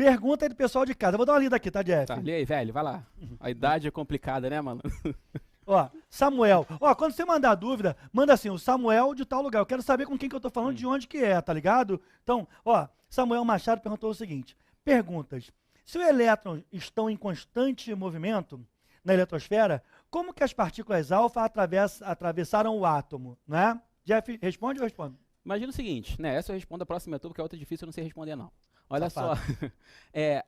Pergunta aí do pessoal de casa. Eu vou dar uma lida aqui, tá, Jeff? Tá, lê aí, velho, vai lá. A idade é complicada, né, mano? Ó, Samuel. Ó, quando você mandar dúvida, manda assim, o Samuel de tal lugar. Eu quero saber com quem que eu tô falando, de onde que é, tá ligado? Então, ó, Samuel Machado perguntou o seguinte. Perguntas. Se os elétrons estão em constante movimento na eletrosfera, como que as partículas alfa atravessaram o átomo, né? Jeff, responde ou responde? Imagina o seguinte, né? Essa eu respondo a próxima tua, porque a outra é difícil, eu não sei responder, não. Olha Safado. só.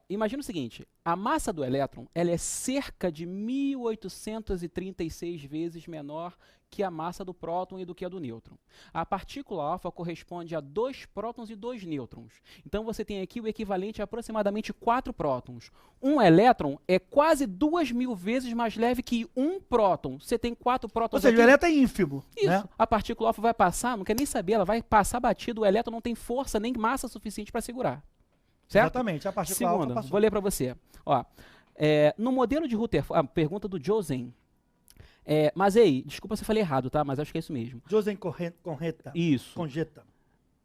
Imagina o seguinte, a massa do elétron, ela é cerca de 1836 vezes menor que a massa do próton e do que a do nêutron. A partícula alfa corresponde a 2 prótons e 2 nêutrons. Então você tem aqui o equivalente a aproximadamente 4 prótons. Um elétron é quase 2.000 vezes mais leve que um próton. Você tem 4 Ou prótons seja, aqui. o elétron é ínfimo, Isso. né? A partícula alfa vai passar, não quer nem saber, ela vai passar batido, o elétron não tem força nem massa suficiente para segurar. Certo? Exatamente, a partícula alfa Segunda, passou. vou ler para você. Ó, no modelo de Rutherford, a pergunta do Josen. Mas aí, desculpa se eu falei errado, tá? Mas acho que é isso mesmo. Josen Conjeta. Isso. Conjeta.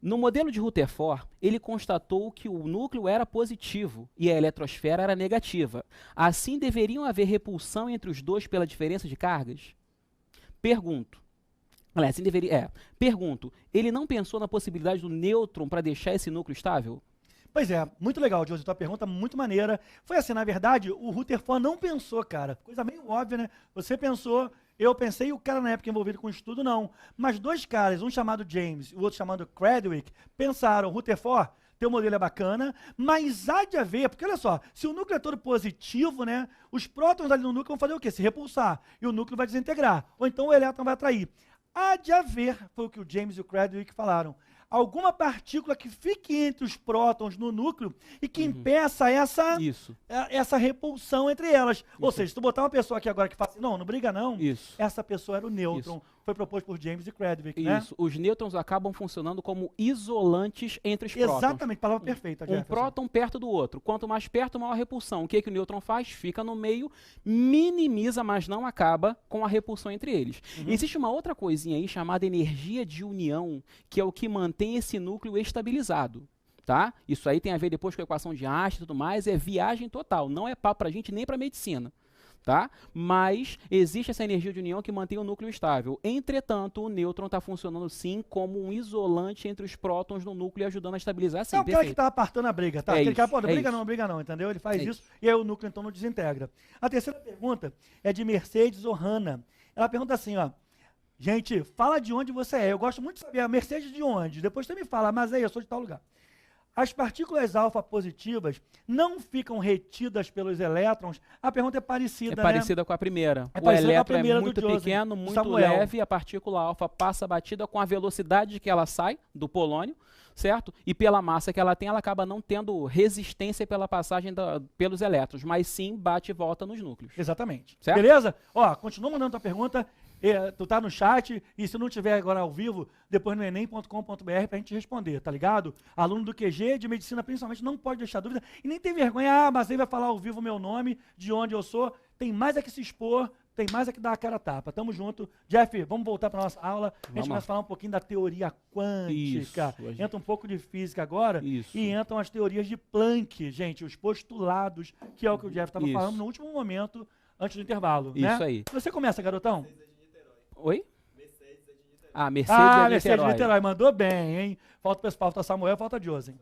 No modelo de Rutherford, ele constatou que o núcleo era positivo e a eletrosfera era negativa. Assim, deveriam haver repulsão entre os dois pela diferença de cargas? Pergunto. Assim deveria. Pergunto. Ele não pensou na possibilidade do nêutron para deixar esse núcleo estável? Pois é, muito legal, Josi, tua pergunta muito maneira. Foi assim, na verdade, o Rutherford não pensou, cara. Coisa meio óbvia, né? Você pensou, eu pensei, e o cara na época envolvido com o estudo, não. Mas dois caras, um chamado James e o outro chamado Cradwick, pensaram, Rutherford, teu modelo é bacana, mas há de haver, porque olha só, se o núcleo é todo positivo, né, os prótons ali no núcleo vão fazer o quê? Se repulsar, e o núcleo vai desintegrar, ou então o elétron vai atrair. Há de haver, foi o que o James e o Cradwick falaram, alguma partícula que fique entre os prótons no núcleo e que impeça essa repulsão entre elas. Ou seja, se tu botar uma pessoa aqui agora que fala assim, não briga não, essa pessoa era o nêutron. Foi proposto por James e Cradwick, né? Isso, os nêutrons acabam funcionando como isolantes entre os prótons. Exatamente, palavra perfeita, Jefferson. Um próton perto do outro. Quanto mais perto, maior a repulsão. O que o nêutron faz? Fica no meio, minimiza, mas não acaba com a repulsão entre eles. Existe uma outra coisinha aí chamada energia de união, que é o que mantém esse núcleo estabilizado. Tá? Isso aí tem a ver depois com a equação de Einstein e tudo mais, é viagem total, não é papo pra gente nem pra medicina. Tá? Mas existe essa energia de união que mantém o núcleo estável. Entretanto, o nêutron está funcionando sim como um isolante entre os prótons no núcleo e ajudando a estabilizar sim. É o cara que está apartando a briga, tá? Aquele cara, pô, briga não, entendeu? Ele faz isso e aí o núcleo então não desintegra. A terceira pergunta é de Mercedes Ohana. Ela pergunta assim, ó. Gente, fala de onde você é. Eu gosto muito de saber a Mercedes de onde. Depois você me fala, mas aí eu sou de tal lugar. As partículas alfa positivas não ficam retidas pelos elétrons? A pergunta é parecida, né? É parecida com a primeira. É o elétron é muito Josen, pequeno, muito Samuel. leve, a partícula alfa passa batida com a velocidade que ela sai do polônio, certo? E pela massa que ela tem, ela acaba não tendo resistência pela passagem pelos elétrons, mas sim bate e volta nos núcleos. Exatamente. Certo? Beleza? Ó, continua mandando tua pergunta. Tu tá no chat, e se não tiver agora ao vivo, depois no enem.com.br pra gente responder, tá ligado? Aluno do QG, de medicina principalmente, não pode deixar dúvida, e nem tem vergonha, mas aí vai falar ao vivo o meu nome, de onde eu sou, tem mais é que se expor, tem mais é que dar a cara a tapa. Tamo junto. Jeff, vamos voltar pra nossa aula, a gente começa a falar um pouquinho da teoria quântica, entra um pouco de física agora, e entram as teorias de Planck, gente, os postulados, que é o que o Jeff estava falando no último momento, antes do intervalo, né? Isso aí. Você começa, garotão? Oi? Mercedes é de Niterói. Mercedes de Niterói. Mandou bem, hein? Falta Samuel, falta Josen.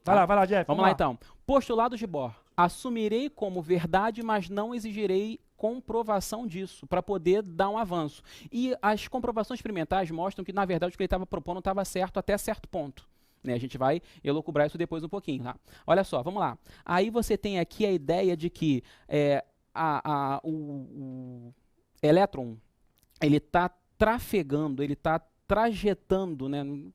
Vai lá, Jeff. Vamos lá, então. Postulados de Bohr. Assumirei como verdade, mas não exigirei comprovação disso, para poder dar um avanço. E as comprovações experimentais mostram que, na verdade, o que ele estava propondo estava certo até certo ponto. Né? A gente vai elucubrar isso depois um pouquinho. Tá? Olha só, vamos lá. Aí você tem aqui a ideia de que o elétron, ele está trafegando, ele está trajetando, né? Um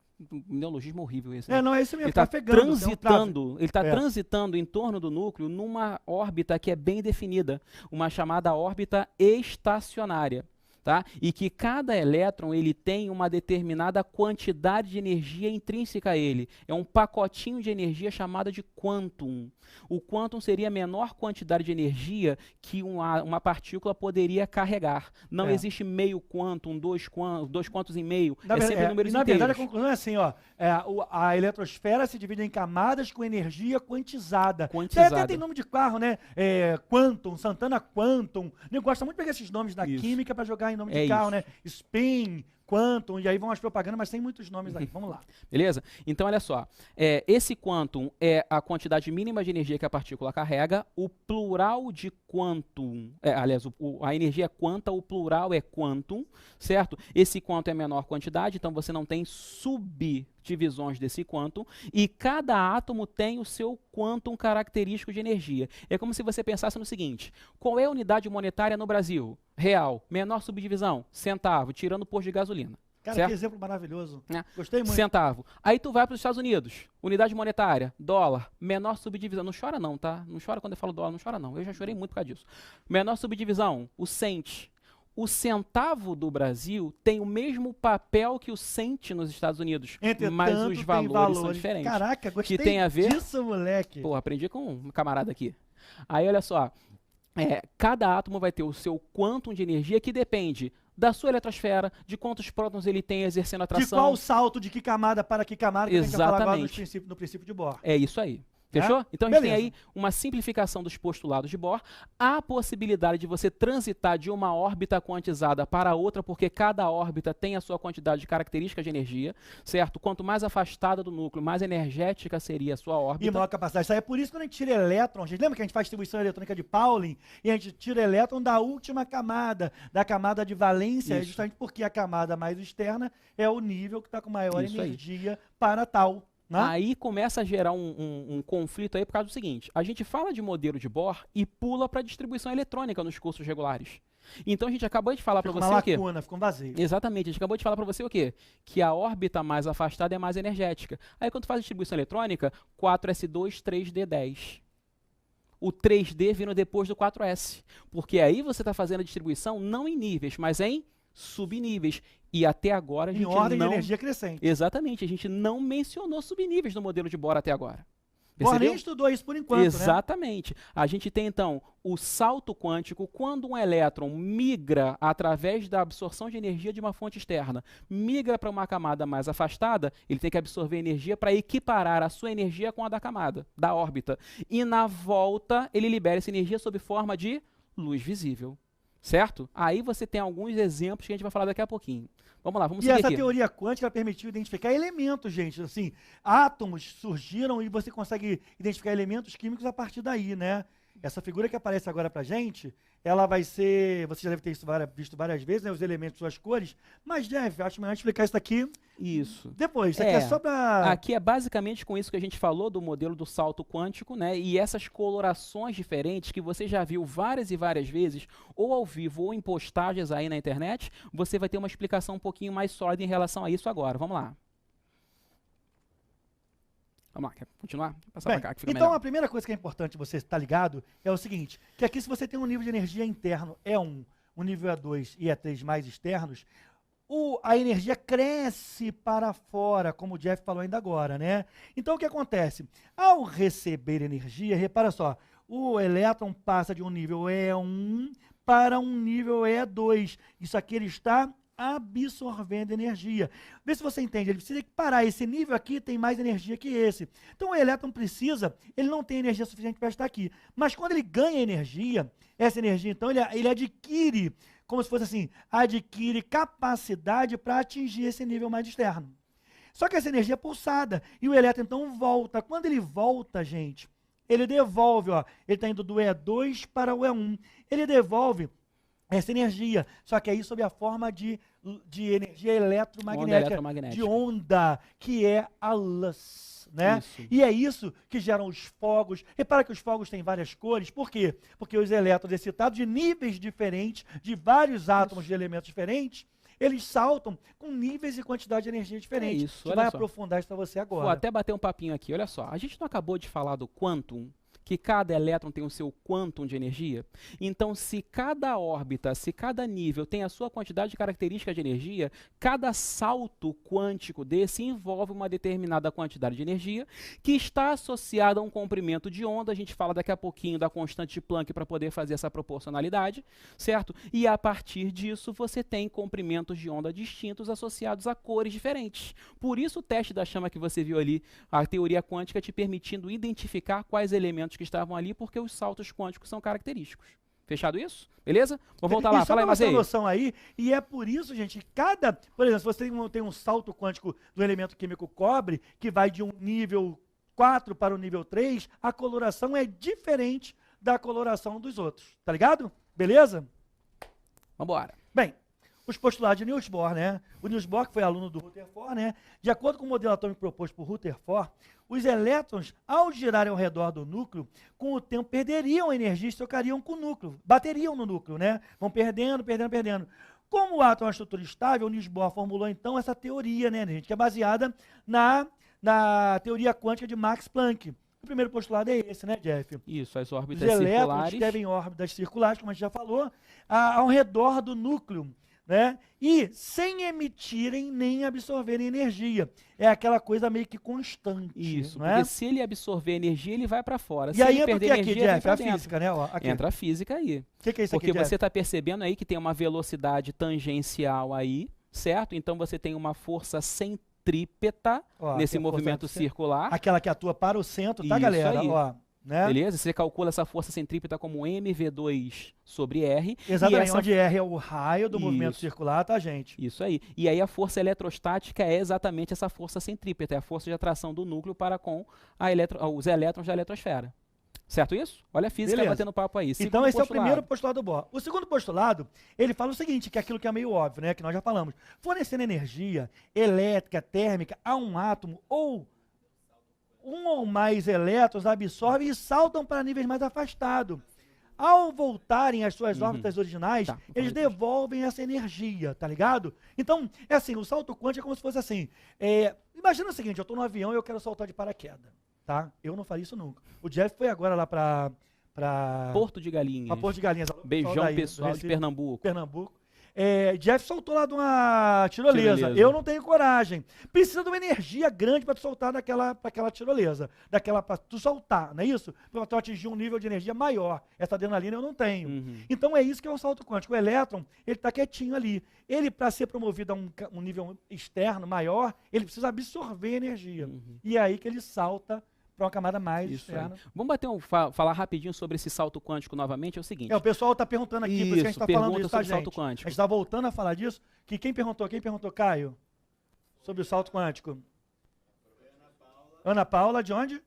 neologismo horrível esse. Né? Não, é isso mesmo. Ele está transitando, transitando em torno do núcleo numa órbita que é bem definida, uma chamada órbita estacionária, tá? E que cada elétron ele tem uma determinada quantidade de energia intrínseca a ele. É um pacotinho de energia chamada de quantum. O quantum seria a menor quantidade de energia que uma partícula poderia carregar. Não existe meio quantum, dois quantos e meio, sempre números inteiros. Na verdade, a conclusão é assim, ó, a eletrosfera se divide em camadas com energia quantizada. Até tem nome de carro, né? Quantum, Santana Quantum. Eu gosto muito de pegar esses nomes da química para jogar em nome de carro, né? Spin, Quantum, e aí vão as propagandas, mas tem muitos nomes aí. Vamos lá. Beleza? Então, olha só. Esse quantum é a quantidade mínima de energia que a partícula carrega. O plural de quantum, aliás, a energia é quanta, o plural é quantum, certo? Esse quantum é a menor quantidade, então você não tem subdivisões desse quantum, e cada átomo tem o seu quantum característico de energia. É como se você pensasse no seguinte: qual é a unidade monetária no Brasil? Real. Menor subdivisão? Centavo, tirando o posto de gasolina. Cara, certo? Que exemplo maravilhoso. Gostei muito. Centavo. Aí tu vai para os Estados Unidos. Unidade monetária, dólar, menor subdivisão. Não chora não, tá? Não chora quando eu falo dólar, não chora não. Eu já chorei muito por causa disso. Menor subdivisão, o cent. O centavo do Brasil tem o mesmo papel que o cent nos Estados Unidos, mas os valores são diferentes. Caraca, gostei que tem a ver disso, moleque. Pô, aprendi com um camarada aqui. Aí, olha só. Cada átomo vai ter o seu quantum de energia que depende da sua eletrosfera, de quantos prótons ele tem exercendo atração. De qual salto, de que camada para que camada, que exatamente. A gente vai falar agora no princípio de Bohr. É isso aí. Fechou? Então a gente tem aí uma simplificação dos postulados de Bohr, a possibilidade de você transitar de uma órbita quantizada para outra, porque cada órbita tem a sua quantidade de características de energia, certo? Quanto mais afastada do núcleo, mais energética seria a sua órbita. E maior capacidade. Isso aí é por isso que quando a gente tira elétron, gente, lembra que a gente faz distribuição eletrônica de Pauling e a gente tira elétron da última camada, da camada de valência, justamente porque a camada mais externa é o nível que está com maior energia para tal. Aí começa a gerar um conflito aí por causa do seguinte: a gente fala de modelo de Bohr e pula para distribuição eletrônica nos cursos regulares. Então a gente acabou de falar para você o quê? Ficou um vazio. Exatamente, a gente acabou de falar para você o quê? Que a órbita mais afastada é mais energética. Aí quando faz a distribuição eletrônica, 4s2, 3d10. O 3D vindo depois do 4s. Porque aí você está fazendo a distribuição não em níveis, mas em subníveis. E até agora a gente em ordem de energia crescente. Exatamente, a gente não mencionou subníveis no modelo de Bohr até agora. Bohr nem estudou isso por enquanto, exatamente. Né? A gente tem então o salto quântico, quando um elétron migra através da absorção de energia de uma fonte externa, migra para uma camada mais afastada, ele tem que absorver energia para equiparar a sua energia com a da camada, da órbita. E na volta ele libera essa energia sob forma de luz visível. Certo? Aí você tem alguns exemplos que a gente vai falar daqui a pouquinho. Vamos lá, vamos seguir aqui. E essa teoria quântica permitiu identificar elementos, gente. Assim, átomos surgiram e você consegue identificar elementos químicos a partir daí, né? Essa figura que aparece agora pra gente, ela vai ser... Você já deve ter visto várias vezes, né? Os elementos, suas cores. Mas, Jeff, acho melhor explicar isso aqui. Isso. Depois, isso aqui é só pra... Aqui é basicamente com isso que a gente falou do modelo do salto quântico, né? E essas colorações diferentes que você já viu várias e várias vezes, ou ao vivo ou em postagens aí na internet, você vai ter uma explicação um pouquinho mais sólida em relação a isso agora. Vamos lá. Vamos lá, quer continuar? Vou passar pra cá, que fica então, melhor. A primeira coisa que é importante você estar ligado é o seguinte, que aqui se você tem um nível de energia interno E1, um nível E2 e E3 mais externos, a energia cresce para fora, como o Jeff falou ainda agora, né? Então, o que acontece? Ao receber energia, repara só, o elétron passa de um nível E1 para um nível E2. Isso aqui ele está absorvendo energia. Vê se você entende, ele precisa parar, esse nível aqui tem mais energia que esse. Então o elétron ele não tem energia suficiente para estar aqui. Mas quando ele ganha energia, essa energia então ele adquire, como se fosse assim, adquire capacidade para atingir esse nível mais externo. Só que essa energia é pulsada, e o elétron então volta. Quando ele volta, gente, ele devolve, ó, ele está indo do E2 para o E1. Ele devolve essa energia, só que aí sob a forma de energia eletromagnética, de onda, que é a luz, né? Isso. E é isso que geram os fogos. Repara que os fogos têm várias cores, por quê? Porque os elétrons excitados de níveis diferentes, de vários átomos de elementos diferentes, eles saltam com níveis e quantidade de energia diferentes. Isso, vai aprofundar isso para você agora. Vou até bater um papinho aqui, olha só. A gente não acabou de falar do quantum, que cada elétron tem o seu quantum de energia? Então, se cada órbita, se cada nível tem a sua quantidade de características de energia, cada salto quântico desse envolve uma determinada quantidade de energia que está associada a um comprimento de onda. A gente fala daqui a pouquinho da constante de Planck para poder fazer essa proporcionalidade, certo? E a partir disso, você tem comprimentos de onda distintos associados a cores diferentes. Por isso, o teste da chama que você viu ali, a teoria quântica te permitindo identificar quais elementos que estavam ali, porque os saltos quânticos são característicos. Fechado isso? Beleza? Vou voltar lá. Fala aí, mas Mazei. noção aí, e é por isso, gente, por exemplo, se você tem um salto quântico do elemento químico cobre, que vai de um nível 4 para o nível 3, a coloração é diferente da coloração dos outros. Tá ligado? Beleza? Vambora. Bem, os postulados de Niels Bohr, né? O Niels Bohr, que foi aluno do Rutherford, né? De acordo com o modelo atômico proposto por Rutherford, os elétrons, ao girarem ao redor do núcleo, com o tempo perderiam energia e se trocariam com o núcleo, bateriam no núcleo, né? Vão perdendo. Como o átomo é uma estrutura estável, o Niels Bohr formulou então essa teoria, né, gente? Que é baseada na teoria quântica de Max Planck. O primeiro postulado é esse, né, Jeff? Isso, as Os órbitas elétrons circulares. devem órbitas circulares, como a gente já falou, ao redor do núcleo, né? E sem emitirem nem absorverem energia. É aquela coisa meio que constante. Isso, não porque é? se ele absorver energia, ele vai para fora. E Se aí ele entra o perder que aqui, energia, vem Jeff? pra A dentro. física, né? Ó, aqui. Entra a física aí. O que é isso Porque aqui, Jeff? você está percebendo aí que tem uma velocidade tangencial aí, certo? Então você tem uma força centrípeta Ó, nesse aqui a força movimento circular. Aquela que atua para o centro, tá, Isso galera? aí. Ó, né? Beleza? Você calcula essa força centrípeta como mv2 sobre R. Exatamente, e essa... onde R é o raio do movimento Isso. circular, tá, gente? Isso aí. E aí a força eletrostática é exatamente essa força centrípeta, é a força de atração do núcleo para com os elétrons da eletrosfera. Certo isso? Olha a física Beleza. batendo papo aí. Então Segundo esse é o postulado. primeiro postulado do Bohr. O segundo postulado, ele fala o seguinte, que é aquilo que é meio óbvio, né, que nós já falamos. Fornecendo energia elétrica, térmica a um átomo ou um ou mais elétrons absorvem e saltam para níveis mais afastados. Ao voltarem às suas órbitas originais, Tá, eles devolvem essa energia, tá ligado? Então, é assim, o salto quântico é como se fosse assim. Imagina o seguinte, eu estou no avião e eu quero saltar de paraquedas, tá? Eu não faria isso nunca. O Jeff foi agora lá para Porto de Galinhas. Porto de Galinhas. Beijão daí, do pessoal de Recife, Pernambuco. Pernambuco. Jeff soltou lá de uma tirolesa. Eu não tenho coragem. Precisa de uma energia grande para tu soltar daquela tirolesa. Para tu soltar, não é isso? Para tu atingir um nível de energia maior. Essa adrenalina eu não tenho. Uhum. Então é isso que é um salto quântico. O elétron, ele está quietinho ali. Ele, para ser promovido a um nível externo maior, ele precisa absorver energia. Uhum. E é aí que ele salta para uma camada mais Isso aí. externa. Vamos falar rapidinho sobre esse salto quântico novamente. É o seguinte. O pessoal está perguntando aqui, por isso que a gente está falando pergunta isso, tá, sobre salto gente? quântico. A gente está voltando a falar disso. Que quem perguntou, Caio? Sobre o salto quântico. Ana Paula, de onde?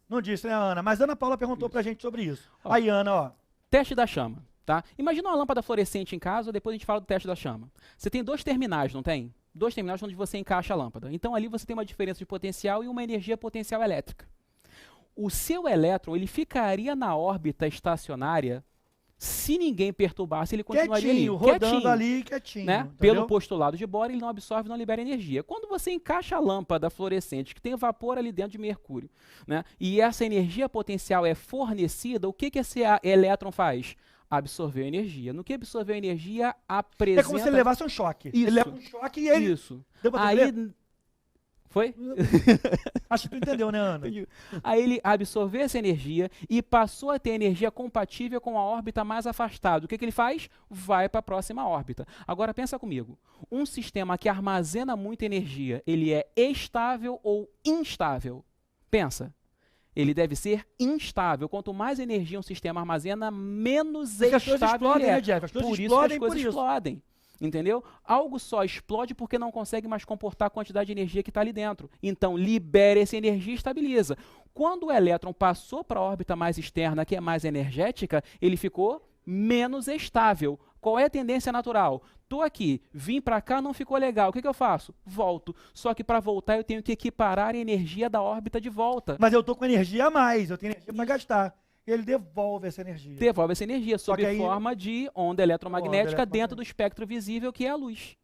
Não disse, né, Ana? Mas Ana Paula perguntou pra gente sobre isso. Ó. Aí, Ana, ó. Teste da chama, tá? Imagina uma lâmpada fluorescente em casa, depois a gente fala do teste da chama. Você tem dois terminais, não tem? Dois terminais onde você encaixa a lâmpada. Então ali você tem uma diferença de potencial e uma energia potencial elétrica. O seu elétron, ele ficaria na órbita estacionária se ninguém perturbasse, ele continuaria Quietinho, ali. rodando ali, quietinho. Né? Entendeu? Pelo postulado de Bohr, ele não absorve, não libera energia. Quando você encaixa a lâmpada fluorescente, que tem vapor ali dentro de mercúrio, né? E essa energia potencial é fornecida, o que esse elétron faz? Absorver energia. No que absorver energia, apresenta... É como se ele levasse um choque. Isso. Ele leva um choque e ele... Isso. Deu pra Aí... entender? Foi? Acho que tu entendeu, né, Ana? Aí ele absorveu essa energia e passou a ter energia compatível com a órbita mais afastada. O que ele faz? Vai para a próxima órbita. Agora pensa comigo. Um sistema que armazena muita energia, ele é estável ou instável? Pensa. Ele deve ser instável. Quanto mais energia um sistema armazena, menos Porque as coisas estável explodem, ele é. né, Jeff? As coisas Por isso que explodem as coisas por isso. explodem. Entendeu? Algo só explode porque não consegue mais comportar a quantidade de energia que está ali dentro. Então, libera essa energia e estabiliza. Quando o elétron passou para a órbita mais externa, que é mais energética, ele ficou menos estável. Qual é a tendência natural? Estou aqui, vim para cá, não ficou legal. O que eu faço? Volto. Só que para voltar eu tenho que equiparar a energia da órbita de volta. Mas eu estou com energia a mais, eu tenho energia para gastar. Ele devolve essa energia. Devolve essa energia sob aí- forma de onda eletromagnética Onda dentro do espectro visível, que é a luz.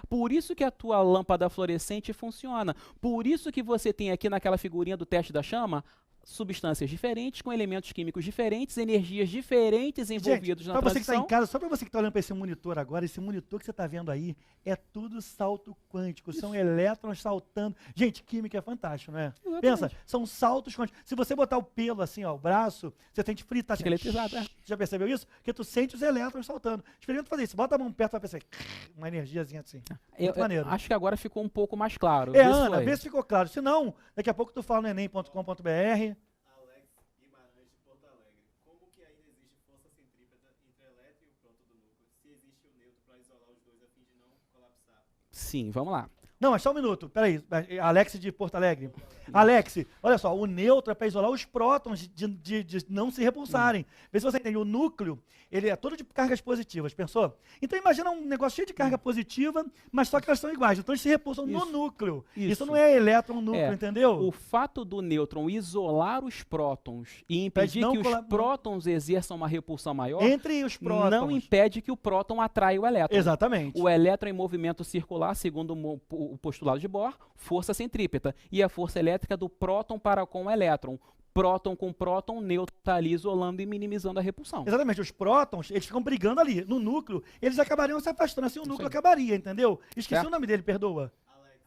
Por isso que a tua lâmpada fluorescente funciona. Por isso que você tem aqui naquela figurinha do teste da chama substâncias diferentes, com elementos químicos diferentes, energias diferentes envolvidas Gente, na pra você que está transição. em casa, só para você que está olhando para esse monitor agora, esse monitor que você está vendo aí, é tudo salto quântico, são elétrons saltando. Gente, química é fantástico, não é? Exatamente. Pensa, são saltos quânticos. Se você botar o pelo assim, ó, o braço, você tem que fritar assim. Fica eletrizado, é. Já percebeu isso? Porque tu sente os elétrons saltando. Experimenta fazer isso. Bota a mão perto, vai pensar uma energiazinha assim. Muito maneiro. Acho que agora ficou um pouco mais claro. É, Vê se Ana, foi. vê se ficou claro. Se não, daqui a pouco tu fala no enem.com.br. Alex Guimarães de Porto Alegre. Como que ainda existe força centrípeta entre o elétron e o próton do núcleo, se existe o nêutron para isolar os dois a fim de não colapsar? Sim, vamos lá. Não, mas só um minuto. Peraí, Alex de Porto Alegre. Alex, olha só, o nêutron é para isolar os prótons de não se repulsarem. Vê se você entende. O núcleo, ele é todo de cargas positivas, pensou? Então imagina um negócio cheio de carga positiva, mas só que elas são iguais. Então eles se repulsam no Isso. núcleo. Isso. Isso não é elétron núcleo, É, entendeu? O fato do nêutron isolar os prótons e impedir não que os cola- prótons exerçam uma repulsão maior, Entre os prótons. não impede que o próton atraia o elétron. Exatamente. O elétron em movimento circular, segundo o postulado de Bohr, força centrípeta. E a força elétrica do próton para com o elétron. Próton com próton, nêutron está ali isolando e minimizando a repulsão. Exatamente, os prótons, eles ficam brigando ali. No núcleo, eles acabariam se afastando, assim o Isso núcleo aí. acabaria, entendeu? Esqueci Certo. o nome dele, perdoa.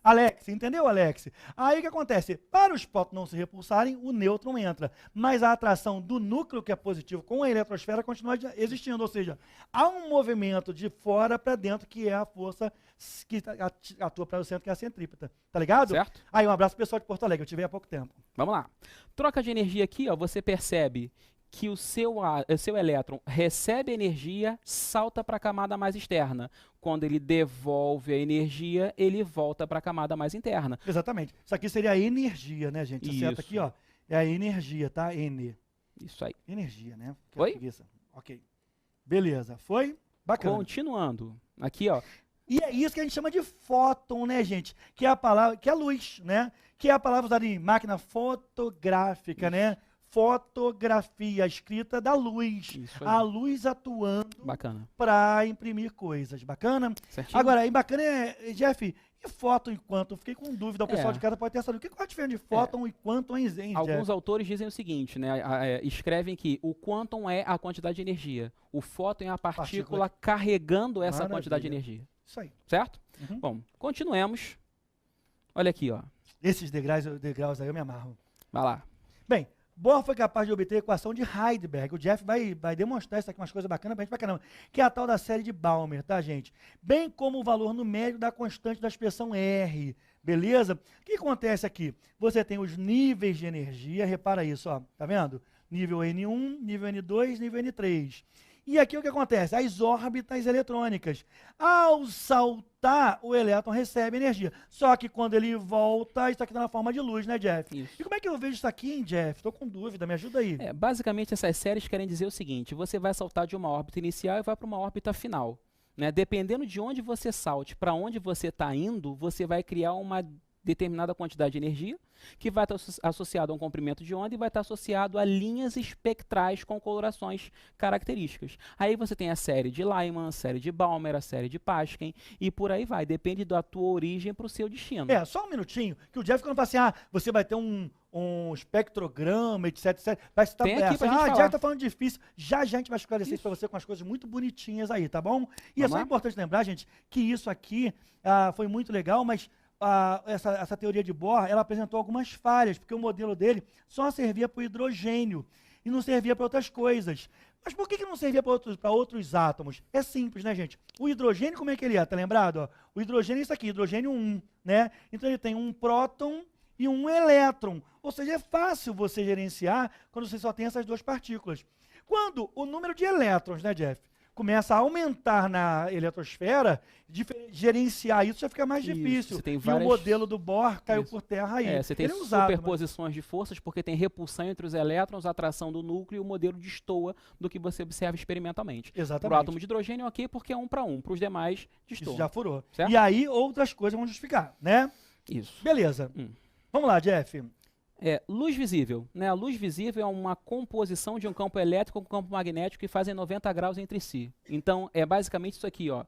Alex, entendeu, Alex? Aí o que acontece? Para os prótons não se repulsarem, o nêutron entra. Mas a atração do núcleo, que é positivo, com a eletrosfera continua existindo. Ou seja, há um movimento de fora para dentro, que é a força que atua para o centro, que é a centrípeta. Tá ligado? Certo? Aí um abraço pro pessoal de Porto Alegre, eu tive há pouco tempo. Vamos lá. Troca de energia aqui, ó, você percebe que o seu elétron recebe energia, salta para a camada mais externa. Quando ele devolve a energia, ele volta para a camada mais interna. Exatamente. Isso aqui seria a energia, né, gente? Esse certo Isso. aqui, ó, é a energia, tá? N. Isso aí. Energia, né? Que Foi? preguiça. Ok. Beleza. Foi? Bacana. Continuando. Aqui, ó. E é isso que a gente chama de fóton, né, gente? Que é a palavra, que é a luz, né? Que é a palavra usada em máquina fotográfica, né? Fotografia, a escrita da luz. Isso aí. A luz atuando Bacana. para imprimir coisas. Bacana? Certinho? Agora, e bacana é, Jeff, e fóton e quantum? Fiquei com dúvida, o pessoal É. de casa pode ter sabido. Qual é a diferença de fóton e quantum em Jeff? Alguns autores dizem o seguinte, né? Escrevem que o quantum é a quantidade de energia. O fóton é a partícula carregando essa Maravilha. quantidade de energia. Isso aí. Certo? Uhum. Bom, continuemos. Olha aqui, ó. Esses degraus aí eu me amarro. Vai lá. Bem, Bohr foi capaz de obter a equação de Heisenberg. O Jeff vai demonstrar isso aqui, umas coisas bacanas pra gente pra caramba. Que é a tal da série de Balmer, tá, gente? Bem como o valor numérico da constante da expressão R. Beleza? O que acontece aqui? Você tem os níveis de energia, repara isso, ó. Tá vendo? Nível N1, nível N2, nível N3. E aqui o que acontece? As órbitas eletrônicas. Ao saltar, o elétron recebe energia. Só que quando ele volta, isso aqui está na forma de luz, né, Jeff? Isso. E como é que eu vejo isso aqui, hein, Jeff? Estou com dúvida, me ajuda aí. Basicamente, essas séries querem dizer o seguinte: você vai saltar de uma órbita inicial e vai para uma órbita final. Né? Dependendo de onde você salte, para onde você está indo, você vai criar uma determinada quantidade de energia, que vai estar associado a um comprimento de onda e vai estar associado a linhas espectrais com colorações características. Aí você tem a série de Lyman, a série de Balmer, a série de Pasken, e por aí vai. Depende da tua origem para o seu destino. Só um minutinho, que o Jeff quando fala assim, você vai ter um espectrograma, etc, etc. Vai citar Tem aqui pra gente o falar. Jeff tá falando difícil. Já a gente vai esclarecer isso para você com as coisas muito bonitinhas aí, tá bom? E é Vamos só lá? importante lembrar, gente, que isso aqui foi muito legal, mas essa teoria de Bohr, ela apresentou algumas falhas, porque o modelo dele só servia para o hidrogênio e não servia para outras coisas. Mas por que não servia para outros átomos? É simples, né, gente? O hidrogênio, como é que ele é? Tá lembrado? Ó? O hidrogênio é isso aqui, hidrogênio 1, né? Então ele tem um próton e um elétron. Ou seja, é fácil você gerenciar quando você só tem essas duas partículas. Quando o número de elétrons, né, Jeff, começa a aumentar na eletrosfera, gerenciar isso já fica mais Isso, difícil. você tem E várias- o modelo do Bohr caiu Isso. por terra aí. Você tem Ele é usado, mas- superposições de forças, porque tem repulsão entre os elétrons, atração do núcleo e o modelo destoa do que você observa experimentalmente. Para o Exatamente. átomo de hidrogênio, ok, porque é 1 para 1. Para os demais, destoa. Isso já furou. Certo? E aí outras coisas vão justificar, né? Isso. Beleza. Hum. Vamos lá, Jeff. Luz visível. Né? A luz visível é uma composição de um campo elétrico com um campo magnético que fazem 90 graus entre si. Então, é basicamente isso aqui, ó.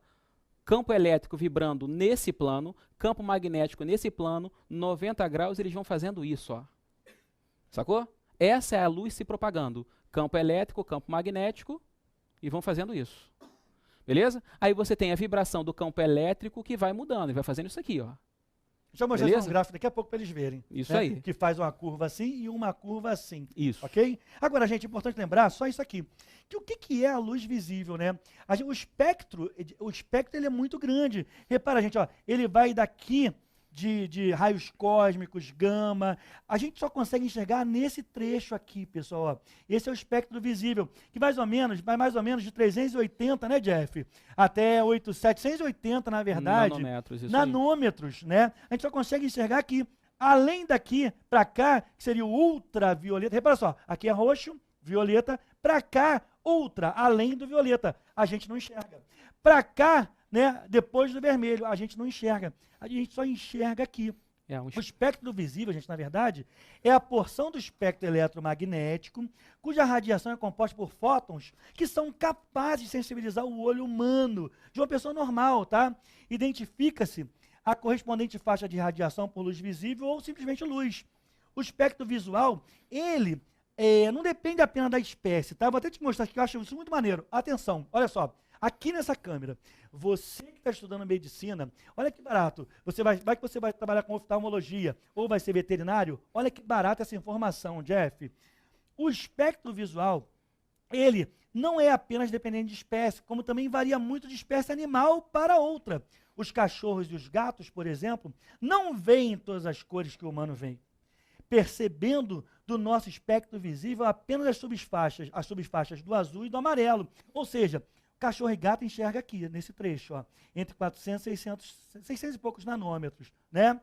Campo elétrico vibrando nesse plano, campo magnético nesse plano, 90 graus, eles vão fazendo isso, ó. Sacou? Essa é a luz se propagando. Campo elétrico, campo magnético, e vão fazendo isso. Beleza? Aí você tem a vibração do campo elétrico que vai mudando, e vai fazendo isso aqui, ó. Deixa eu mostrar Beleza? um gráfico daqui a pouco para eles verem. Isso né? aí. Que faz uma curva assim e uma curva assim. Isso. Ok? Agora, gente, é importante lembrar só isso aqui. Que o que é a luz visível, né? O espectro ele é muito grande. Repara, gente, ó, ele vai daqui de raios cósmicos, gama. A gente só consegue enxergar nesse trecho aqui, pessoal. Ó. Esse é o espectro visível, que vai mais ou menos de 380, né, Jeff? Até 780, na verdade. Nanômetros, isso nanômetros, né? A gente só consegue enxergar aqui. Além daqui, para cá, que seria o ultravioleta. Repara só, aqui é roxo, violeta. Para cá, ultra, além do violeta. A gente não enxerga. Para cá, né, depois do vermelho, a gente não enxerga. A gente só enxerga aqui. O espectro visível, gente, na verdade, é a porção do espectro eletromagnético cuja radiação é composta por fótons que são capazes de sensibilizar o olho humano de uma pessoa normal, tá? Identifica-se a correspondente faixa de radiação por luz visível ou simplesmente luz. O espectro visual, ele não depende apenas da espécie, tá? Vou até te mostrar aqui, eu acho isso muito maneiro. Atenção, olha só. Aqui nessa câmera, você que está estudando medicina, olha que barato. Vai que você vai trabalhar com oftalmologia ou vai ser veterinário, olha que barato essa informação, Jeff. O espectro visual, ele não é apenas dependente de espécie, como também varia muito de espécie animal para outra. Os cachorros e os gatos, por exemplo, não veem todas as cores que o humano vê, percebendo do nosso espectro visível apenas as subfaixas do azul e do amarelo. Ou seja, cachorro e gato enxerga aqui, nesse trecho, ó, entre 400 e 600 e poucos nanômetros, né?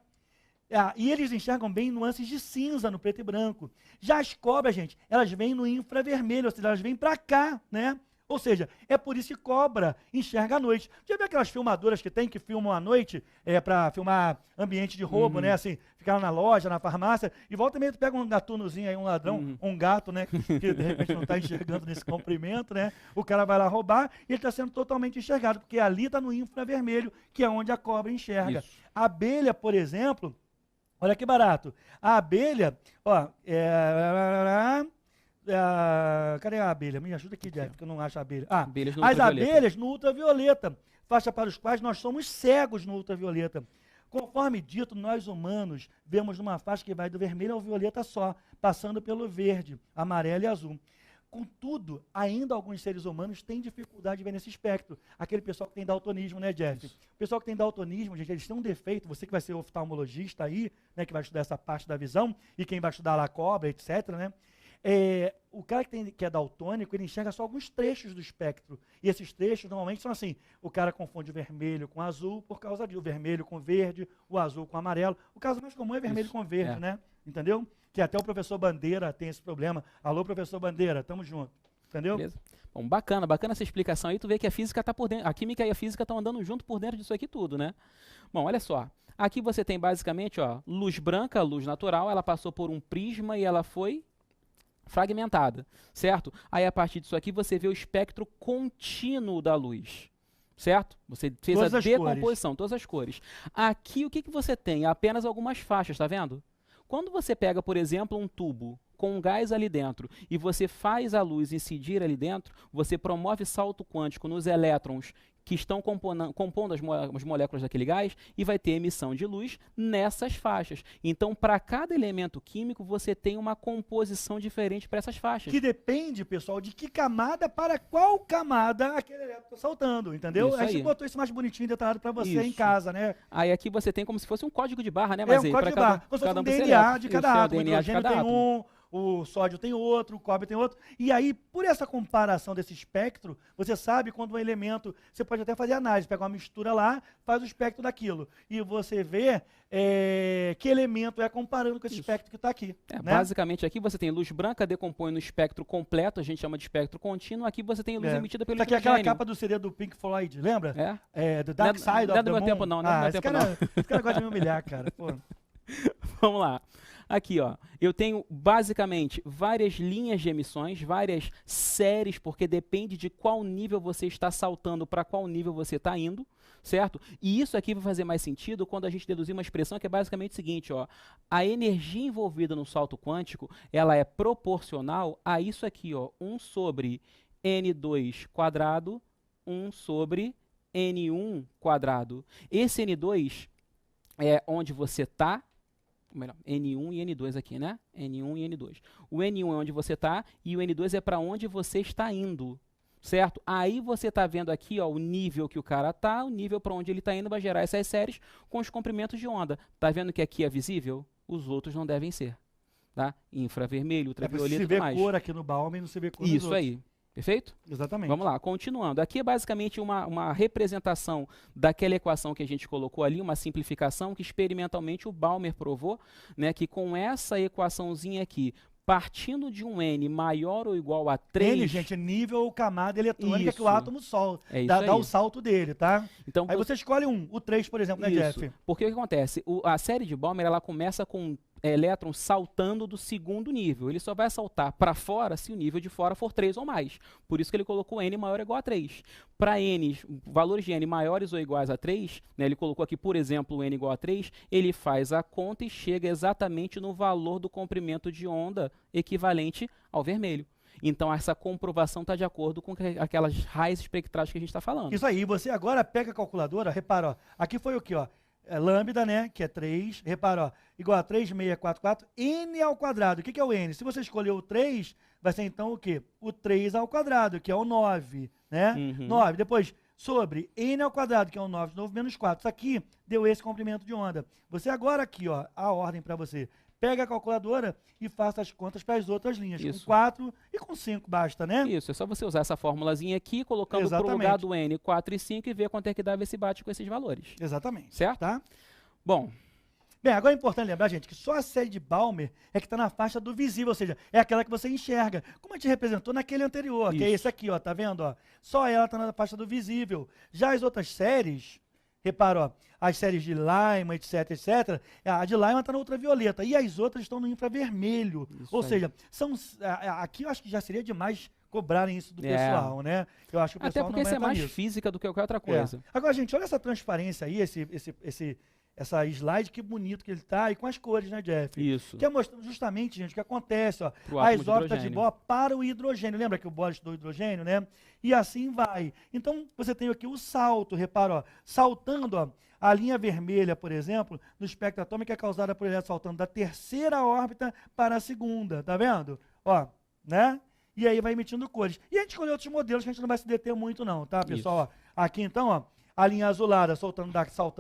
E eles enxergam bem nuances de cinza no preto e branco. Já as cobras, gente, elas vêm no infravermelho, ou seja, elas vêm para cá, né? Ou seja, é por isso que cobra enxerga à noite. Já viu aquelas filmadoras que filmam à noite para filmar ambiente de roubo, né? Assim, ficar na loja, na farmácia, e volta e meia tu pega um gatunozinho aí, um ladrão, um gato, né? Que de repente não está enxergando nesse comprimento, né? O cara vai lá roubar e ele está sendo totalmente enxergado, porque ali está no infravermelho, que é onde a cobra enxerga. Isso. A abelha, por exemplo, olha que barato. A abelha, ó, cadê a abelha? Me ajuda aqui, Jeff, porque eu não acho a abelha. Abelhas no As ultravioleta. abelhas no ultravioleta, faixa para os quais nós somos cegos no ultravioleta. Conforme dito, nós humanos vemos numa faixa que vai do vermelho ao violeta só, passando pelo verde, amarelo e azul. Contudo, ainda alguns seres humanos têm dificuldade de ver nesse espectro. Aquele pessoal que tem daltonismo, né, Jeff? Isso. O pessoal que tem daltonismo, gente, eles têm um defeito. Você que vai ser oftalmologista aí, né, que vai estudar essa parte da visão, e quem vai estudar lá cobra, etc., né? O cara que é daltônico, ele enxerga só alguns trechos do espectro. E esses trechos, normalmente, são assim. O cara confunde o vermelho com azul por causa o vermelho com verde, o azul com amarelo. O caso mais comum é vermelho com verde, né? Entendeu? Que até o professor Bandeira tem esse problema. Alô, professor Bandeira, tamo junto. Entendeu? Beleza. Bom, bacana essa explicação aí. Tu vê que a física tá por dentro. A química e a física estão andando junto por dentro disso aqui tudo, né? Bom, olha só. Aqui você tem basicamente, ó, luz branca, luz natural. Ela passou por um prisma e ela foi fragmentada, certo? Aí a partir disso aqui você vê o espectro contínuo da luz, certo? Você fez Todas a as decomposição, todas as cores. Aqui o que você tem? Apenas algumas faixas, tá vendo? Quando você pega, por exemplo, um tubo com um gás ali dentro e você faz a luz incidir ali dentro, você promove salto quântico nos elétrons que estão compondo as moléculas daquele gás e vai ter emissão de luz nessas faixas. Então, para cada elemento químico, você tem uma composição diferente para essas faixas. Que depende, pessoal, de que camada para qual camada aquele elétron está saltando, entendeu? Isso a gente aí. botou isso mais bonitinho, detalhado para você em Isso. casa, né? Aí aqui você tem como se fosse um código de barra, né? É um código de barra, como se fosse um DNA de cada átomo. O hidrogênio tem um, o sódio tem outro, o cobre tem outro. E aí, por essa comparação desse espectro, você sabe quando um elemento, você pode até fazer análise, pega uma mistura lá, faz o espectro daquilo. E você vê que elemento é comparando com esse espectro que está aqui. Né? Basicamente aqui você tem luz branca, decompõe no espectro completo, a gente chama de espectro contínuo. Aqui você tem luz emitida pelo hidrogênio. Aqui é aquela capa do CD do Pink Floyd, lembra? The Dark Side of the Moon. Não é do meu tempo não, não é do meu tempo não. Esse cara gosta de me humilhar, cara. Pô. Vamos lá. Aqui, ó, eu tenho basicamente várias linhas de emissões, várias séries, porque depende de qual nível você está saltando para qual nível você está indo, certo? E isso aqui vai fazer mais sentido quando a gente deduzir uma expressão que é basicamente o seguinte, ó, a energia envolvida no salto quântico, ela é proporcional a isso aqui, ó, 1 sobre N2 quadrado, 1 sobre N1 quadrado. Esse N2 é onde você está, melhor, N1 e N2 aqui, né? N1 e N2. O N1 é onde você está e o N2 é para onde você está indo, certo? Aí você está vendo aqui, ó, o nível que o cara está, o nível para onde ele está indo vai gerar essas séries com os comprimentos de onda. Tá vendo que aqui é visível? Os outros não devem ser, tá? Infravermelho, ultravioleta e se tudo vê mais. cor aqui no Balmer, não se vê cor nos Isso outros. aí. Perfeito? Exatamente. Vamos lá, continuando. Aqui é basicamente uma representação daquela equação que a gente colocou ali, uma simplificação que experimentalmente o Balmer provou, né, que com essa equaçãozinha aqui, partindo de um N maior ou igual a 3... N, gente, é nível ou camada eletrônica que o Isso. átomo solta. É isso Dá aí. o salto dele, tá? Então, Aí você escolhe o 3, por exemplo, né, isso. Jeff? Porque o que acontece? A série de Balmer, ela começa com elétron saltando do segundo nível. Ele só vai saltar para fora se o nível de fora for 3 ou mais. Por isso que ele colocou N maior ou igual a 3. Para N, valores de N maiores ou iguais a 3, né, ele colocou aqui, por exemplo, o N igual a 3, ele faz a conta e chega exatamente no valor do comprimento de onda equivalente ao vermelho. Então, essa comprovação está de acordo com aquelas raízes espectrais que a gente está falando. Isso aí, você agora pega a calculadora, repara, ó, aqui foi o que, ó? É lambda, né, que é 3, repara, ó, igual a 3,644, N ao quadrado. O que é o N? Se você escolher o 3, vai ser então o quê? O 3 ao quadrado, que é o 9, né? 9, depois, sobre N ao quadrado, que é o 9 de novo, menos 4. Isso aqui deu esse comprimento de onda. Você agora aqui, ó, a ordem para você. Pega a calculadora e faça as contas para as outras linhas. Isso. Com 4 e com 5 basta, né? Isso, é só você usar essa formulazinha aqui, colocando para o lugar do N 4 e 5 e ver quanto é que dá, ver se bate com esses valores. Exatamente. Certo? Tá? Bom, Bem, agora é importante lembrar, gente, que só a série de Balmer é que está na faixa do visível, ou seja, é aquela que você enxerga, como a gente representou naquele anterior, que é esse aqui, ó, tá vendo? Ó? Só ela está na faixa do visível. Já as outras séries, repara, ó, as séries de Lyman, etc, etc, a de Lyman está na ultravioleta e as outras estão no infravermelho. Isso Ou aí. seja, aqui eu acho que já seria demais cobrarem isso do pessoal, né? Eu acho que o até pessoal porque não isso vai é mais nisso. física do que qualquer outra coisa. Agora, gente, olha essa transparência aí, essa slide, que bonito que ele tá, e com as cores, né, Jeff? Isso. Que é mostrando justamente, gente, o que acontece, ó, Pro átomo as de órbitas de hidrogênio. Bohr para o hidrogênio. Lembra que o Bohr estudou hidrogênio, né? E assim vai. Então, você tem aqui o salto, repara, ó, saltando, ó, a linha vermelha, por exemplo, no espectro atômico é causada por ele saltando da terceira órbita para a segunda, tá vendo? Ó, né? E aí vai emitindo cores. E a gente escolheu outros modelos que a gente não vai se deter muito não, tá, pessoal? Ó, aqui então, ó, a linha azulada saltando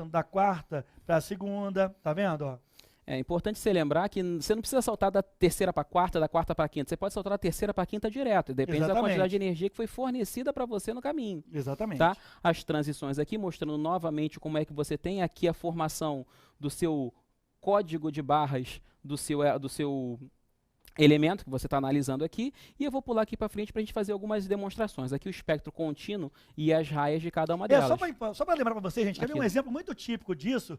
da quarta para a segunda, tá vendo? Ó? É importante você lembrar que você não precisa saltar da terceira para a quarta, da quarta para a quinta. Você pode saltar da terceira para a quinta direto. Depende da quantidade de energia que foi fornecida para você no caminho. Exatamente. Tá? As transições aqui, mostrando novamente como é que você tem aqui a formação do seu código de barras do seu elemento que você está analisando aqui, e eu vou pular aqui para frente para a gente fazer algumas demonstrações. Aqui o espectro contínuo e as raias de cada uma delas. Só para lembrar para você, gente, quer ver Aqui. um exemplo muito típico disso?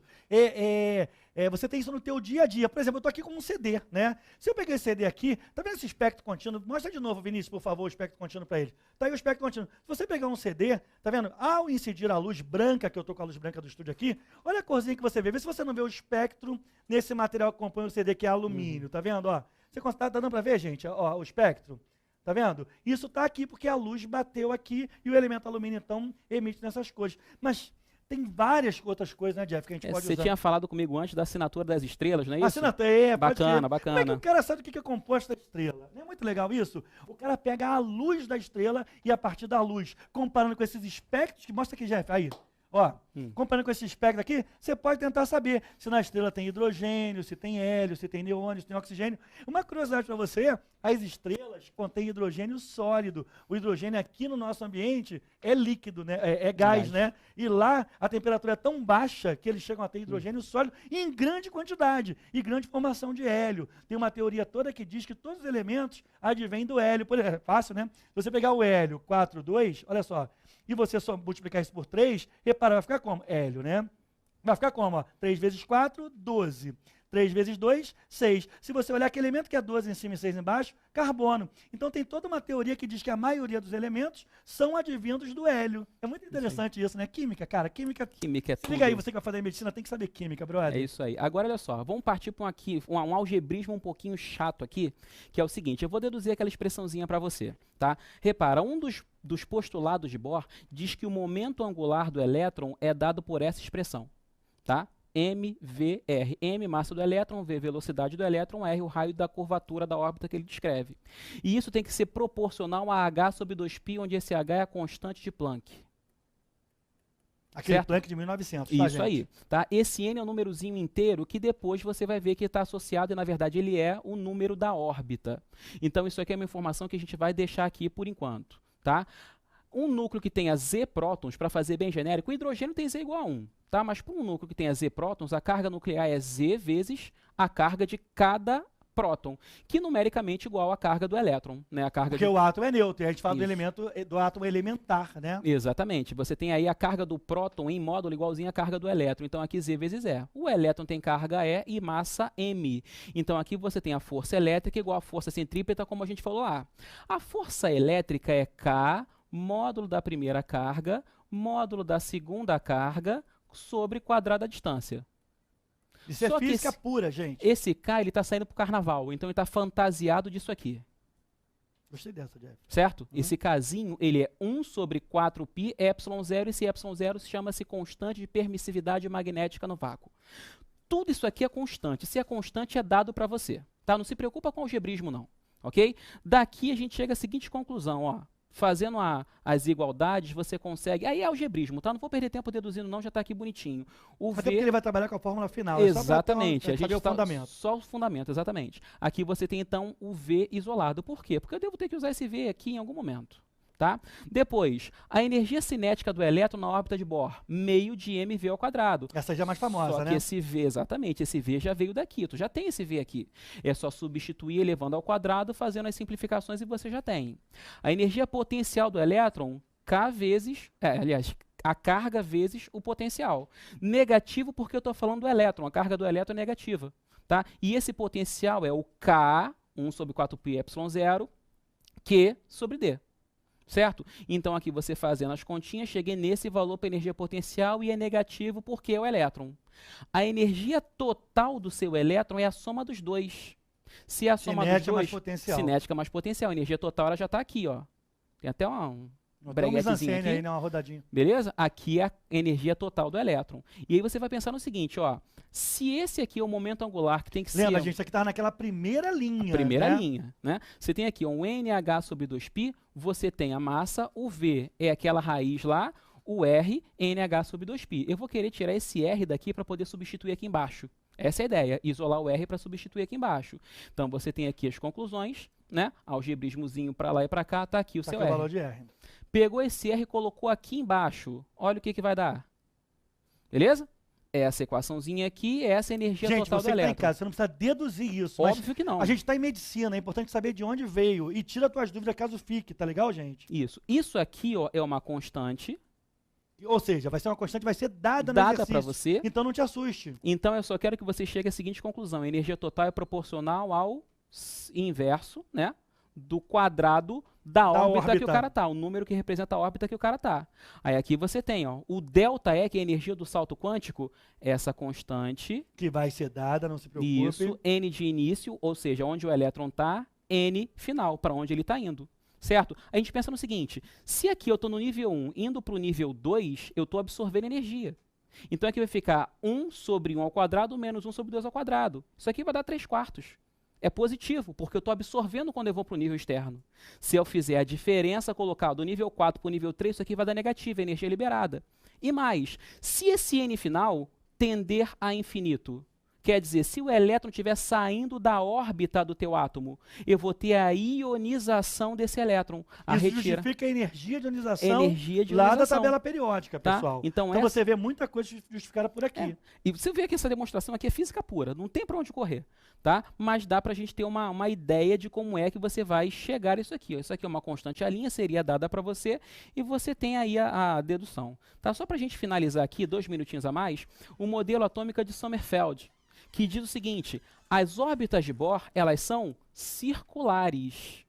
Você tem isso no teu dia a dia. Por exemplo, eu estou aqui com um CD, né? Se eu peguei esse CD aqui, tá vendo esse espectro contínuo? Mostra de novo, Vinícius, por favor, o espectro contínuo para ele. Tá aí o espectro contínuo. Se você pegar um CD, tá vendo? Ao incidir a luz branca, que eu estou com a luz branca do estúdio aqui, olha a corzinha que você vê. Vê se você não vê o espectro nesse material que compõe o CD, que é alumínio, tá vendo? Ó, você tá dando para ver, gente, ó, o espectro? Tá vendo? Isso está aqui porque a luz bateu aqui e o elemento alumínio, então, emite nessas cores. Mas tem várias outras coisas, né, Jeff, que a gente pode usar. Você tinha falado comigo antes da assinatura das estrelas, não é isso? Assinatura, bacana, pode bacana. Como é que o cara sabe o que é composto da estrela? Não é muito legal isso? O cara pega a luz da estrela e a partir da luz, comparando com esses espectros, que mostra aqui, Jeff, aí. Ó, comparando com esse espectro aqui, você pode tentar saber se na estrela tem hidrogênio, se tem hélio, se tem neônio, se tem oxigênio. Uma curiosidade para você, as estrelas contêm hidrogênio sólido. O hidrogênio aqui no nosso ambiente é líquido, né? É gás, né? E lá a temperatura é tão baixa que eles chegam a ter hidrogênio sólido em grande quantidade e grande formação de hélio. Tem uma teoria toda que diz que todos os elementos advêm do hélio. Por exemplo, é fácil, né? Se você pegar o hélio 4,2, olha só, e você só multiplicar isso por 3, repara, vai ficar como? Hélio, né? Vai ficar como? Ó, 3 vezes 4, 12. 3 vezes 2, 6. Se você olhar que elemento que é 12 em cima e 6 embaixo, carbono. Então tem toda uma teoria que diz que a maioria dos elementos são advindos do hélio. É muito interessante isso, né? Química, cara. Química Química é se tudo. liga aí, você que vai fazer medicina tem que saber química, brother. É isso aí. Agora, olha só, vamos partir para um algebrismo um pouquinho chato aqui, que é o seguinte, eu vou deduzir aquela expressãozinha para você, tá? Repara, um dos postulados de Bohr diz que o momento angular do elétron é dado por essa expressão, tá? MVR. M, massa do elétron, V, velocidade do elétron, R, o raio da curvatura da órbita que ele descreve. E isso tem que ser proporcional a H sobre 2π, onde esse H é a constante de Planck. Aquele certo? Planck de 1900, tá, Isso gente? aí, tá? Esse N é um númerozinho inteiro que depois você vai ver que está associado e, na verdade, ele é o número da órbita. Então, isso aqui é uma informação que a gente vai deixar aqui por enquanto, tá? Um núcleo que tenha Z prótons, para fazer bem genérico, o hidrogênio tem Z igual a 1, tá? Mas para um núcleo que tenha Z prótons, a carga nuclear é Z vezes a carga de cada próton, que numericamente igual à carga do elétron, né? A carga Porque o átomo é neutro, e a gente fala Isso. do átomo elementar, né? Exatamente. Você tem aí a carga do próton em módulo igualzinho à carga do elétron. Então aqui Z vezes E. O elétron tem carga E e massa M. Então aqui você tem a força elétrica igual à força centrípeta, como a gente falou lá. A força elétrica é K, módulo da primeira carga, módulo da segunda carga, sobre quadrado da distância. Isso Só é que física pura, gente. Esse K, ele está saindo para o carnaval. Então ele está fantasiado disso aqui. Gostei dessa, Jeff. Certo? Esse Kzinho, ele é 1 sobre 4π ε0, e esse ε0 chama-se constante de permissividade magnética no vácuo. Tudo isso aqui é constante. Se é constante, é dado para você. Tá? Não se preocupa com o algebrismo, não. Ok? Daqui a gente chega à seguinte conclusão, ó. Fazendo as igualdades, você consegue... Aí é algebrismo, tá? Não vou perder tempo deduzindo, não, já está aqui bonitinho. O Até V... porque ele vai trabalhar com a fórmula final. Exatamente. É só pra saber o tá fundamento. só o fundamento, exatamente. Aqui você tem, então, o V isolado. Por quê? Porque eu devo ter que usar esse V aqui em algum momento. Tá? Depois, a energia cinética do elétron na órbita de Bohr, meio de mv ao quadrado. Essa já é mais famosa, Só né? que esse V, exatamente, esse V já veio daqui, tu já tem esse V aqui. É só substituir elevando ao quadrado, fazendo as simplificações e você já tem. A energia potencial do elétron, K vezes, aliás, a carga vezes o potencial. Negativo porque eu estou falando do elétron, a carga do elétron é negativa. Tá? E esse potencial é o K, 1 sobre 4π ε0, Q sobre D. Certo? Então aqui você fazendo as continhas, cheguei nesse valor para energia potencial e é negativo porque é o elétron. A energia total do seu elétron é a soma dos dois. Se é a soma dos Cinética dois, mais potencial. cinética mais potencial. A energia total ela já está aqui, ó. Tem até um breguetezinho aqui. Aí, né? Uma rodadinha. Beleza? Aqui é a energia total do elétron. E aí você vai pensar no seguinte, ó. Se esse aqui é o momento angular que tem que Lembra, ser... gente, isso aqui estava naquela primeira linha. Primeira né? linha, né? Você tem aqui um NH sobre 2π, você tem a massa, o V é aquela raiz lá, o R, NH sobre 2π. Eu vou querer tirar esse R daqui para poder substituir aqui embaixo. Essa é a ideia, isolar o R para substituir aqui embaixo. Então você tem aqui as conclusões, né? Algebrismozinho para lá e para cá, tá aqui o Tá seu aqui o R. valor de R. Pegou esse R e colocou aqui embaixo. Olha o que, que vai dar. Beleza? Essa equaçãozinha aqui é essa energia Gente, total você do que tá em elétron. casa, você não precisa deduzir isso. Mas Óbvio que não. a gente está em medicina, é importante saber de onde veio. E tira tuas dúvidas caso fique, tá legal, gente? Isso. Isso aqui, ó, é uma constante Ou seja, vai ser uma constante, vai ser dada no dada exercício. para você. Então não te assuste. Então eu só quero que você chegue à seguinte conclusão: a energia total é proporcional ao inverso, né, do quadrado da órbita que o cara tá, o número que representa a órbita que o cara tá. Aí aqui você tem, ó, o ΔE, que é a energia do salto quântico, essa constante. Que vai ser dada, não se preocupe. Isso, N de início, ou seja, onde o elétron tá, N final, para onde ele está indo. Certo? A gente pensa no seguinte, se aqui eu estou no nível 1 indo para o nível 2, eu estou absorvendo energia. Então aqui vai ficar 1 sobre 1 ao quadrado menos 1 sobre 2 ao quadrado. Isso aqui vai dar 3/4. É positivo, porque eu estou absorvendo quando eu vou para o nível externo. Se eu fizer a diferença, colocar do nível 4 para o nível 3, isso aqui vai dar negativo, energia liberada. E mais, se esse N final tender a infinito, quer dizer, se o elétron estiver saindo da órbita do teu átomo, eu vou ter a ionização desse elétron. Isso justifica a energia de ionização, lá da tabela periódica, tá? pessoal. Então você vê muita coisa justificada por aqui. E você vê que essa demonstração aqui é física pura, não tem para onde correr, tá? Mas dá para a gente ter uma ideia de como é que você vai chegar a isso aqui. Isso aqui é uma constante, a linha seria dada para você e você tem aí a dedução. Tá? Só para a gente finalizar aqui, 2 minutinhos a mais, o modelo atômico de Sommerfeld, que diz o seguinte: as órbitas de Bohr, elas são circulares.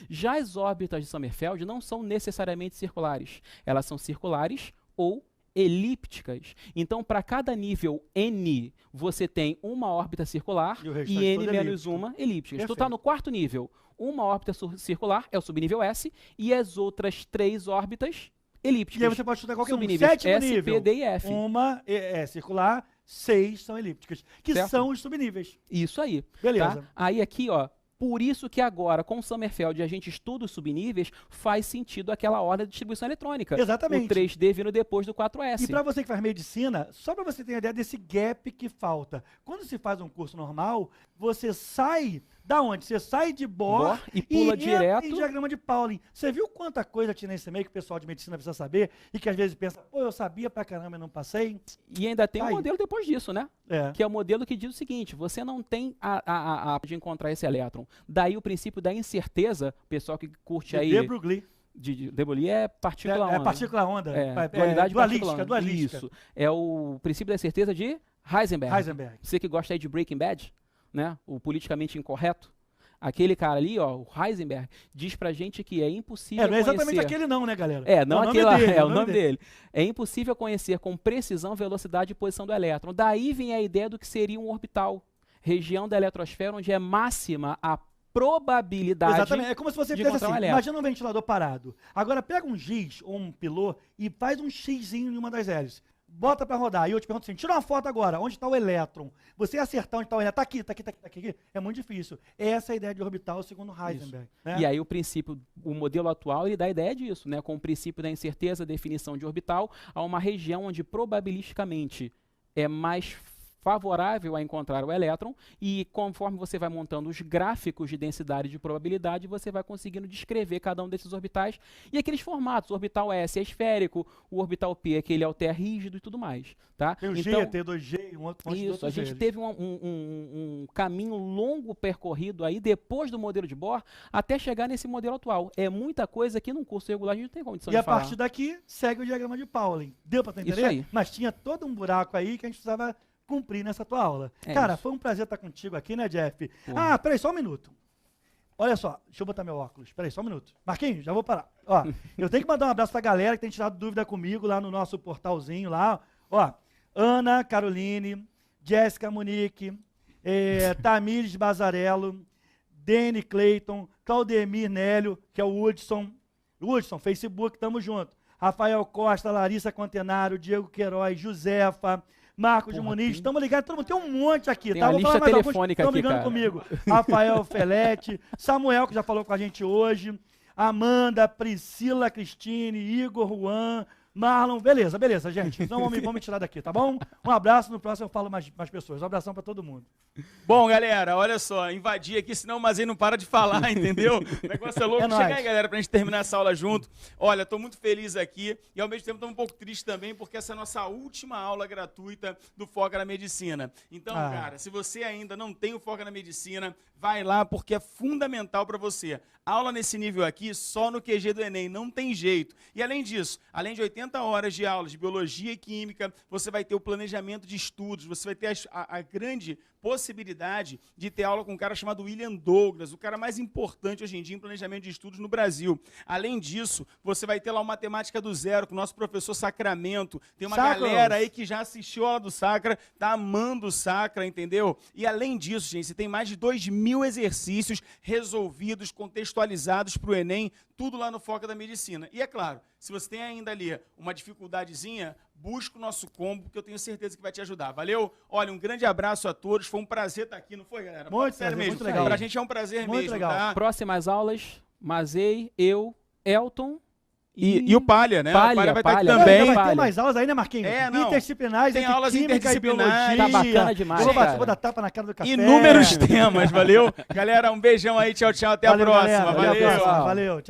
Já as órbitas de Sommerfeld não são necessariamente circulares. Elas são circulares ou elípticas. Então, para cada nível n, você tem uma órbita circular E o restante e n todo menos elíptico. uma elíptica. Se tu Perfeito. tá no quarto nível, uma órbita circular é o subnível S e as outras 3 órbitas elípticas. E aí você pode estudar qualquer um. Subníveis Sétimo S, nível. P, D e F. Uma é circular, 6 são elípticas. Que Certo. são os subníveis. Isso aí. Beleza. Tá? Aí aqui, ó, por isso que agora, com o Sommerfeld, a gente estuda os subníveis, faz sentido aquela ordem de distribuição eletrônica. Exatamente. O 3D vindo depois do 4S. E para você que faz medicina, só para você ter uma ideia desse gap que falta. Quando se faz um curso normal, você sai da onde? Você sai de Bohr Bohr e pula entra direto. em diagrama de Pauling. Você viu quanta coisa tinha nesse meio que o pessoal de medicina precisa saber e que às vezes pensa, pô, eu sabia pra caramba e não passei? E ainda tem um Aí. modelo depois disso, né? É. Que é o modelo que diz o seguinte: você não tem a de encontrar esse elétron. Daí o princípio da incerteza, o pessoal que curte aí. De Broglie. De Broglie é partícula onda. É partícula onda. Dualidade Dualística, partícula onda. dualística. Isso. É o princípio da certeza de Heisenberg. Heisenberg. Você que gosta aí de Breaking Bad, né? O politicamente incorreto. Aquele cara ali, ó, o Heisenberg, diz pra gente que é impossível Não é exatamente conhecer... aquele não, né, galera? Não É o aquele nome lá, dele, é o nome dele. É impossível conhecer com precisão velocidade e posição do elétron. Daí vem a ideia do que seria um orbital. Região da eletrosfera onde é máxima a probabilidade Exatamente. É como se você de fizesse encontrar um assim, elétron. imagina um ventilador parado. Agora pega um giz ou um pilô e faz um xizinho em uma das hélices. Bota pra rodar. E eu te pergunto assim, tira uma foto agora, onde está o elétron? Você acertar onde está o elétron, tá aqui, é muito difícil. Essa é a ideia de orbital segundo Heisenberg. Né? E aí o princípio, o modelo atual, ele dá a ideia disso, né? Com o princípio da incerteza, definição de orbital, a uma região onde probabilisticamente é mais favorável a encontrar o elétron, e conforme você vai montando os gráficos de densidade e de probabilidade, você vai conseguindo descrever cada um desses orbitais e aqueles formatos. O orbital S é esférico, o orbital P é aquele alter rígido e tudo mais. Tá? Tem o G, Então, T2G, um outro monte de isso, outros a gente Gs. teve um caminho longo percorrido aí depois do modelo de Bohr até chegar nesse modelo atual. É muita coisa que num curso regular a gente não tem condição E de a falar. partir daqui, segue o diagrama de Pauling. Deu pra tu entender? Isso aí. Mas tinha todo um buraco aí que a gente precisava cumprir nessa tua aula. É Cara, isso. foi um prazer estar contigo aqui, né, Jeff? Pô. Ah, peraí, só um minuto. Olha só, deixa eu botar meu óculos. Peraí, só um minuto. Marquinhos, já vou parar. Ó, eu tenho que mandar um abraço pra galera que tem tirado dúvida comigo lá no nosso portalzinho lá. Ó, Ana Caroline, Jéssica Monique, Tamires Bazarello, Dene Clayton, Claudemir Nélio, que é o Hudson. Hudson, Facebook, tamo junto. Rafael Costa, Larissa Quantenaro, Diego Queiroz, Josefa, Marcos de Muniz, estamos ligados, todo mundo tem um monte aqui, Tem tá? uma Vou falar lista mais alguns, telefônica estão aqui, ligando cara. comigo. Rafael Felete, Samuel, que já falou com a gente hoje, Amanda, Priscila, Cristine, Igor, Juan, Marlon, beleza, gente. Então vamos me tirar daqui, tá bom? Um abraço, no próximo eu falo mais pessoas. Um abração pra todo mundo. Bom, galera, olha só, invadi aqui, senão o Mazei não para de falar, entendeu? O negócio é louco. É Chega nóis. aí, galera, pra gente terminar essa aula junto. Olha, tô muito feliz aqui e ao mesmo tempo tô um pouco triste também, porque essa é a nossa última aula gratuita do Foca na Medicina. Então, cara, se você ainda não tem o Foca na Medicina, vai lá, porque é fundamental para você. Aula nesse nível aqui, só no QG do Enem, não tem jeito. E além disso, além de 80 horas de aulas de biologia e química, você vai ter o planejamento de estudos, você vai ter a grande possibilidade de ter aula com um cara chamado William Douglas, o cara mais importante hoje em dia em planejamento de estudos no Brasil. Além disso, você vai ter lá o Matemática do Zero, com o nosso professor Sacramento. Tem uma galera aí que já assistiu a aula do Sacra, tá amando o Sacra, entendeu? E além disso, gente, você tem mais de 2.000 exercícios resolvidos, contextualizados para o Enem, tudo lá no Foca da Medicina. E é claro, se você tem ainda ali uma dificuldadezinha, busca o nosso combo, que eu tenho certeza que vai te ajudar. Valeu? Olha, um grande abraço a todos. Foi um prazer estar aqui, não foi, galera? Muito Sério prazer, mesmo. muito legal. Pra gente é um prazer Muito mesmo, legal. tá? Próximas aulas, Mazei, eu, Elton E o Palha, né? Palha, o Palha vai estar aqui Palha. também. Vai ter Palha. mais aulas aí, né, Marquinhos? É, não. Interdisciplinares, Tem entre aulas química interdisciplinares. e biologia. Tá bacana demais, Eu cara. vou dar tapa na cara do café. Inúmeros temas, valeu? Galera, um beijão aí, tchau, tchau, até Valeu, a próxima. galera. Até a Valeu. próxima. Valeu, tchau.